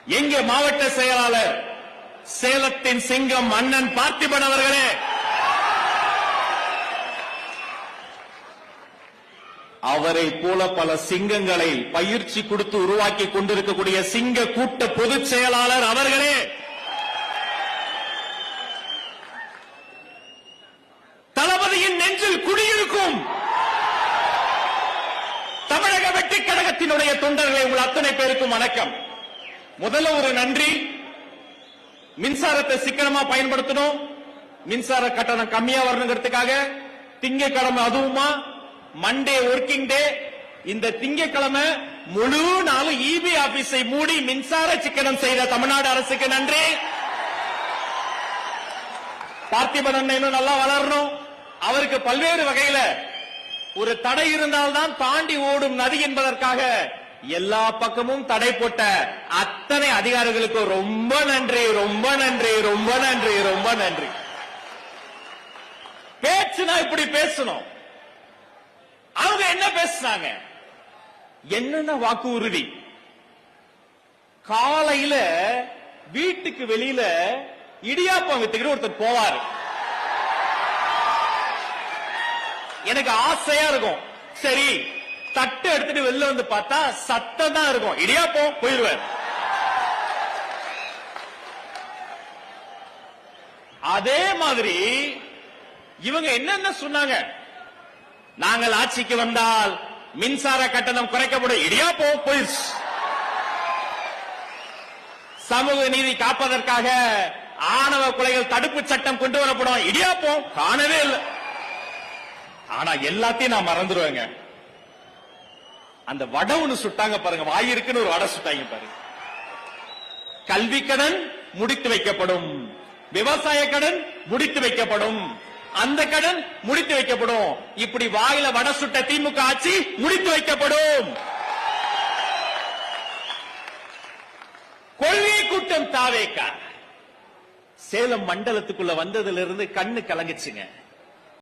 எங்கே மாவட்ட செயலாளர் சேலத்தின் சிங்கம் அண்ணன் பார்த்திபன் அவர்களே, அவரை போல பல சிங்கங்களை பயிற்சி கொடுத்து உருவாக்கி கொண்டிருக்கக்கூடிய சிங்க கூட்ட பொதுச் செயலாளர் அவர்களே, தளபதியின் நெஞ்சில் குடியிருக்கும் தமிழக வெற்றிக் கழகத்தினுடைய தொண்டர்களை உங்கள் அத்தனை பேருக்கும் வணக்கம். முதல்ல ஒரு நன்றி. மின்சாரத்தை சிக்கனமா பயன்படுத்தணும், மின்சார கட்டணம் கம்மியா வரணுங்கிறதுக்காக திங்கட்கிழமை அதுவுமா மண்டே ஒர்க்கிங் டே, இந்த திங்கட்கிழமை முழு நாளும் இபி ஆபீஸை மூடி மின்சார சிக்கனம் செய்த தமிழ்நாடு அரசுக்கு நன்றி. பார்த்திபன் அண்ணன் இன்னும் நல்லா வளரணும். அவருக்கு பல்வேறு வகையில ஒரு தடை இருந்தால்தான் தாண்டி ஓடும் நதி என்பதற்காக எல்லா பக்கமும் தடை போட்ட அத்தனை அதிகாரிகளுக்கு ரொம்ப நன்றி, ரொம்ப நன்றி, ரொம்ப நன்றி, ரொம்ப நன்றி. பேச்சுனா இப்படி பேசணும். அவங்க என்ன பேசினாங்க, என்னென்ன வாக்கு உறுதி. காலையில வீட்டுக்கு வெளியில இடியாப்பம் வித்துக்கிட்டு ஒருத்தர் போவார். எனக்கு ஆசையா இருக்கும், சரி தட்டு எடுத்துட்டு வெளில வந்து பார்த்தா சத்தம் தான் இருக்கும், இடியாப்பம் போயிருவார். அதே மாதிரி இவங்க என்னென்ன சொன்னாங்க, நாங்கள் ஆட்சிக்கு வந்தால் மின்சார கட்டணம் குறைக்கப்படும், இடியாப்பம் போயிருச்சு. சமூக நீதி காப்பதற்காக ஆணவ கொலைகள் தடுப்பு சட்டம் கொண்டு வரப்படும், இடியாப்பம் காணவே இல்லை. ஆனா எல்லாத்தையும் நான் மறந்துடுவேங்க. அந்த வடை ஒண்ணு சுட்டாங்க பாருங்க, வாயிருக்குன்னு ஒரு வடை சுட்டாங்க பாருங்க. கல்வி கடன் முடித்து வைக்கப்படும், விவசாய கடன் முடித்து வைக்கப்படும், அந்த கடன் முடித்து வைக்கப்படும். இப்படி வாயில வடை சுட்ட திமுக ஆட்சி முடித்து வைக்கப்படும். கொள்கை கூட்டம் தாவேக்கா சேலம் மண்டலத்துக்குள்ள வந்ததிலிருந்து கண்ணு கலங்குச்சுங்க.